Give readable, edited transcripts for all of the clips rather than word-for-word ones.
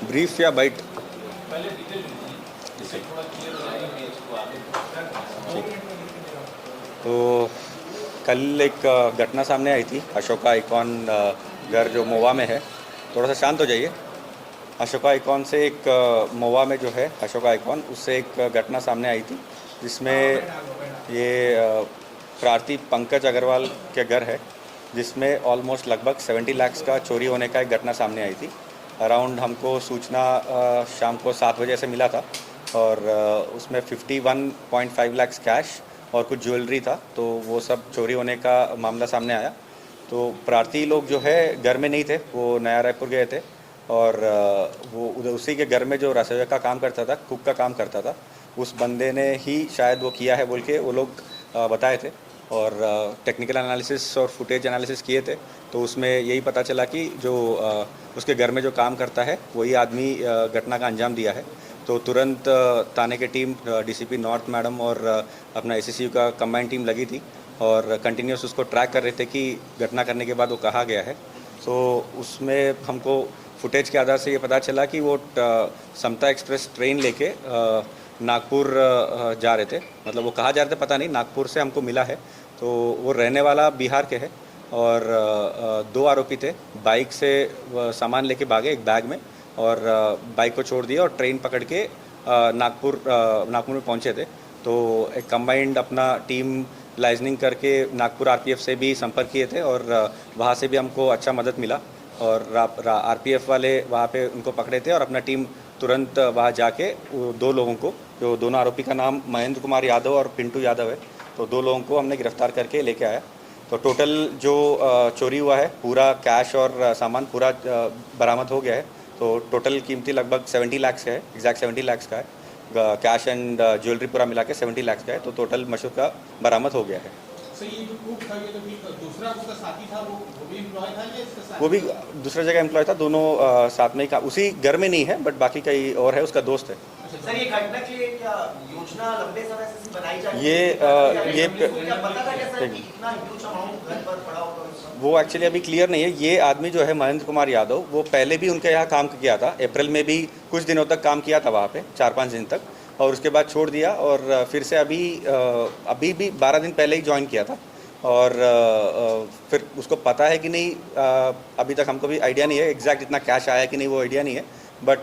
Brief या bite? तो कल एक घटना सामने आई थी। अशोका आइकॉन घर जो मोवा में है, थोड़ा सा शांत हो जाइए। अशोका आइकॉन से एक मोवा में जो है अशोका आइकॉन, उससे एक घटना सामने आई थी जिसमें ये प्रार्थी पंकज अग्रवाल के घर है, जिसमें ऑलमोस्ट लगभग 70 लाख का चोरी होने का एक घटना सामने आई थी। अराउंड हमको सूचना शाम को 7 बजे से मिला था और उसमें 51.5 लाख कैश और कुछ ज्वेलरी था, तो वो सब चोरी होने का मामला सामने आया। तो प्रार्थी लोग जो है घर में नहीं थे, वो नया रायपुर गए थे और वो उधर उसी के घर में जो रसोई का काम करता था, कुक का काम करता था, उस बंदे ने ही शायद वो किया है बोल के वो लोग बताए थे। और टेक्निकल एनालिसिस और फुटेज एनालिसिस किए थे, तो उसमें यही पता चला कि जो उसके घर में जो काम करता है वही आदमी घटना का अंजाम दिया है। तो तुरंत थाने की टीम, डीसीपी नॉर्थ मैडम और अपना एसएसयू का कंबाइंड टीम लगी थी और कंटिन्यूस उसको ट्रैक कर रहे थे कि घटना करने के बाद वो कहाँ गया है। तो उसमें हमको फुटेज के आधार से ये पता चला कि वो समता एक्सप्रेस ट्रेन लेके नागपुर जा रहे थे। मतलब वो कहाँ जा रहे थे पता नहीं, नागपुर से हमको मिला है। तो वो रहने वाला बिहार के है और 2 आरोपी थे। बाइक से सामान लेके भागे एक बैग में और बाइक को छोड़ दिया और ट्रेन पकड़ के नागपुर में पहुंचे थे। तो एक कंबाइंड अपना टीम लाइजनिंग करके नागपुर आरपीएफ से भी संपर्क किए थे और वहाँ से भी हमको अच्छा मदद मिला और आरपीएफ वाले वहाँ पे उनको पकड़े थे और अपना टीम तुरंत वहाँ जाके 2 लोगों को, जो दोनों आरोपी का नाम महेंद्र कुमार यादव और पिंटू यादव है, तो 2 लोगों को हमने गिरफ्तार करके लेके आया। तो टोटल जो चोरी हुआ है, पूरा कैश और सामान पूरा बरामद हो गया है। तो टोटल कीमती लगभग 70 लाख है, एग्जैक्ट 70 लाख का है। कैश एंड ज्वेलरी पूरा मिला के 70 लाख का है। तो टोटल मशहूर का बरामद हो गया है। सर ये जो कुक था, ये तो दूसरा उसका साथी था, वो भी एम्प्लॉय था या इसका साथी? वो भी दूसरा जगह एम्प्लॉय था। दोनों साथ में ही उसी घर में नहीं है, बट बाकी कई और है, उसका दोस्त है। सर ये घटना के लिए क्या योजना लंबे समय से बनाई जा रही है? ये क्या पता था क्या सर कि इतना ह्यूज अमाउंट घर पर पड़ा होगा? वो एक्चुअली अभी क्लियर नहीं है। ये आदमी जो है महेंद्र कुमार यादव, वो पहले भी उनके यहाँ काम किया था। अप्रैल में भी कुछ दिनों तक काम किया था वहाँ पे, 4-5 दिन तक, और उसके बाद छोड़ दिया और फिर से अभी भी 12 दिन पहले ही ज्वाइन किया था। और फिर उसको पता है कि नहीं, अभी तक हमको भी आइडिया नहीं है एग्जैक्ट इतना कैश आया कि नहीं, वो आइडिया नहीं है। बट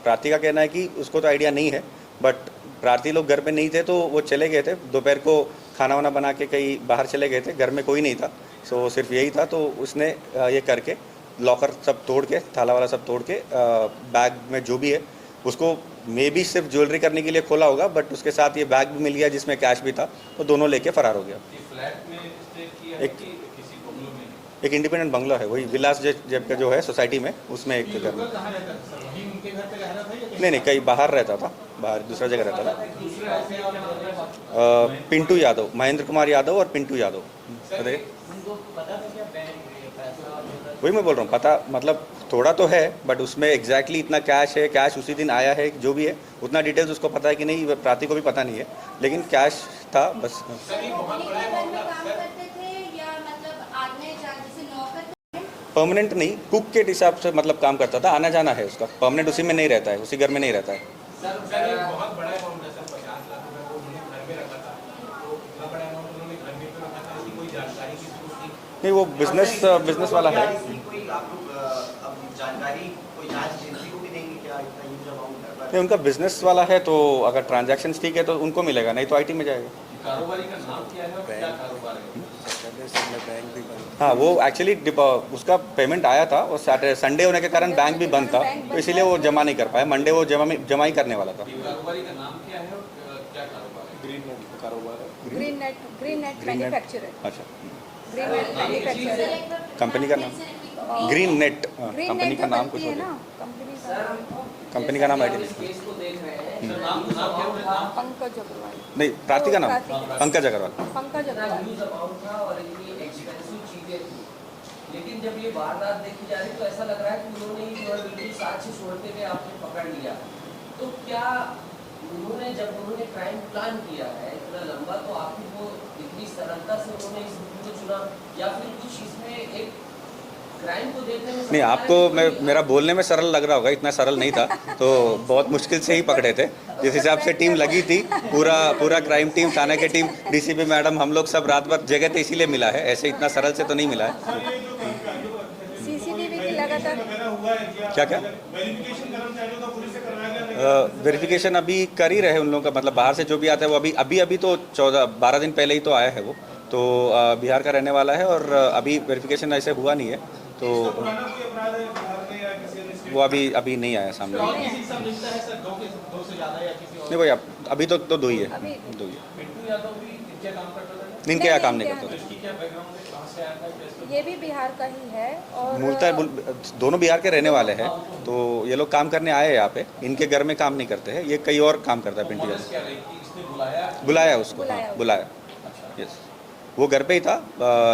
प्रार्थी का कहना है कि उसको तो आइडिया नहीं है, बट प्रार्थी लोग घर पे नहीं थे तो वो चले गए थे। दोपहर को खाना वाना बना के कहीं बाहर चले गए थे, घर में कोई नहीं था। सो सिर्फ यही था, तो उसने ये करके लॉकर सब तोड़ के, ताला वाला सब तोड़ के, बैग में जो भी है उसको मे भी सिर्फ ज्वेलरी करने के लिए खोला होगा, बट उसके साथ ये बैग भी मिल गया जिसमें कैश भी था, तो दोनों लेके फरार हो गया। एक इंडिपेंडेंट बंगला है, वही विलास जेब का जो है सोसाइटी में, उसमें एक घर में। नहीं, कहीं बाहर रहता था, बाहर दूसरा जगह रहता था। पिंटू यादव, महेंद्र कुमार यादव और पिंटू यादव। अरे वही मैं बोल रहा हूँ, पता मतलब थोड़ा तो है, बट उसमें एग्जैक्टली इतना कैश है, कैश उसी दिन आया है, जो भी है उतना डिटेल्स उसको पता है कि नहीं, प्रार्थी को भी पता नहीं है, लेकिन कैश था बस। परमानेंट नहीं, कुक के हिसाब से मतलब काम करता था, आना जाना है उसका, परमानेंट उसी में नहीं रहता है, उसी घर में नहीं रहता है। बहुत बड़ा अमाउंट है सर, 50 लाख रुपए वो उन्होंने घर में रखा था, तो इतना बड़ा अमाउंट उन्होंने घर में क्यों रखा था, इसकी कोई जानकारी किसी को थी? नहीं, वो बिजनेस वाला है। कोई आप लोग जानकारी कोई जांच एजेंसी को भी देंगे क्या, इतना ह्यूज अमाउंट है? नहीं, उनका बिजनेस वाला है, तो अगर ट्रांजैक्शन ठीक है तो उनको मिलेगा, नहीं तो आईटी में जाएगा। कारोबारी का नाम क्या है और क्या कारोबार है? हाँ, वो एक्चुअली उसका पेमेंट आया था, और संडे होने के कारण बैंक भी बंद था, तो इसीलिए वो जमा नहीं कर पाया। मंडे वो जमा ही करने वाला था। कारोबारी का नाम क्या है और क्या कारोबार है? ग्रीन नेट कारोबार है। Green net manufacturer. अच्छा, ग्रीन नेट मैन्युफैक्चरर कंपनी का नाम ग्रीन नेट, कंपनी का नाम कुछ हो गया। कंपनी का नाम आईडी पंकज अग्रवाल। नहीं, प्रार्थी का नाम पंकज अग्रवाल। पंकज अग्रवाल। लेकिन जब ये वारदात देखी जा रही है तो ऐसा लग रहा है कि उन्होंने जो है बिल्कुल साक्ष्य छोड़ते हुए आपने पकड़ लिया। तो क्या उन्होंने, जब उन्होंने क्राइम प्लान किया है इतना लंबा, तो आखिर वो इतनी सरलता से उन्होंने इस रूट को चुना, या फिर कुछ इसमें एक क्राइम को देखने में नहीं, आपको मेरा बोलने में सरल लग रहा होगा, इतना सरल नहीं था, तो बहुत मुश्किल से ही पकड़े थे। जिस हिसाब से टीम लगी थी, पूरा क्राइम टीम, थाने की टीम, डीसीपी मैडम, हम लोग सब रात भर जगह थे, इसीलिए मिला है, ऐसे इतना सरल से तो नहीं मिला है। सीसीटीवी की लगातार क्या क्या वेरिफिकेशन अभी कर ही रहे उन लोगों का, मतलब बाहर से जो भी आता है वो अभी तो 12 दिन पहले ही तो आया है वो, तो बिहार का रहने वाला है, और अभी वेरिफिकेशन ऐसे हुआ नहीं है, तो वो अभी नहीं आया सामने। किसी से मिलता है सर, दो से ज्यादा या किसी और? नहीं भाई, अभी तो दो ही है, अभी दो ही है। पिंटू यादव भी इनके काम करता था, इनके यहाँ काम नहीं नहीं, करते थे। इसकी क्या बैकग्राउंड है, कहाँ से आया था, कैसे? ये भी बिहार का ही है और मूलतः दोनों बिहार के रहने वाले हैं, तो ये लोग काम करने आए हैं यहाँ पे, इनके घर में काम नहीं करते हैं, ये कहीं और काम करता है पिंटू यादव। क्या रही थी, इसने बुलाया? बुलाया उसको, बुलाया। हाँ, बुलाया, यस। वो घर पे ही था,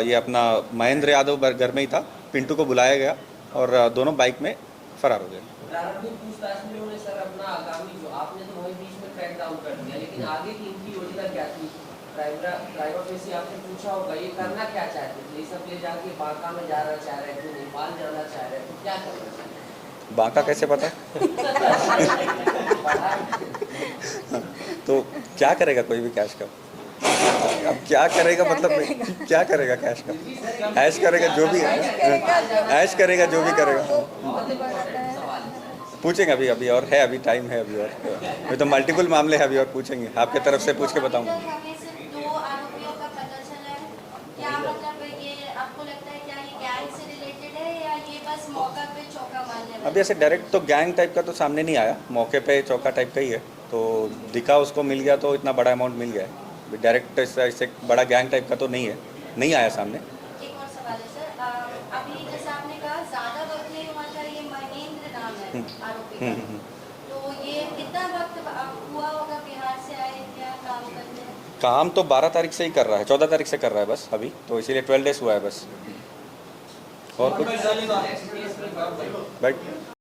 ये अपना महेंद्र यादव घर में ही था, पिंटू को बुलाया गया और दोनों बाइक में फरार हो गए। प्रारंभिक पूछताछ में उन्होंने सर अपना आगामी जो आपने तो वही बीच में क्रैक डाउन कर दिया, लेकिन आगे की इनकी योजना क्या थी? ड्राइवर में से आपने पूछा होगा ये करना क्या चाहते थे, ये सब ले जाके बांका में जाना चाह रहे थे, नेपाल जाना चाह रहे थे, क्या करना चाहते थे? बांका कैसे पता? तो क्या करेगा कोई भी कैश का? अब क्या करेगा, मतलब क्या करेगा कैश का? ऐश करेगा जो भी ऐश करेगा जो भी करेगा। बहुत बड़ा है। पूछेंगे अभी और है, अभी टाइम है, अभी तो मल्टीपल मामले हैं, अभी और पूछेंगे, आपके तरफ से पूछ के बताऊंगा। हमें सिर्फ 2 आरोपियों का पता चला है, क्या मतलब ये आपको लगता है क्या ये गैंग से रिलेटेड है या ये बस मौका पे चौका मारने वाले? अभी ऐसे डायरेक्ट तो गैंग टाइप का तो सामने नहीं आया, मौके पे चौका टाइप का ही है, तो दिखा उसको, मिल गया तो इतना बड़ा अमाउंट मिल गया है। डायरेक्ट ऐसे बड़ा गैंग टाइप का तो नहीं है, नहीं आया सामने। एक और सवाल है सर, अभी जैसे आपने कहा ज्यादा वक्त नहीं हुआ था, ये महेंद्र नाम है आरोपी का, तो ये कितना वक्त हुआ होगा बिहार से आए, क्या काम करते हैं? काम तो 12 तारीख से ही कर रहा है, 14 तारीख से कर रहा है बस अभी, तो इसीलिए 12 डेज हुआ है बस। और कुछ नेक्स्ट केस में भाई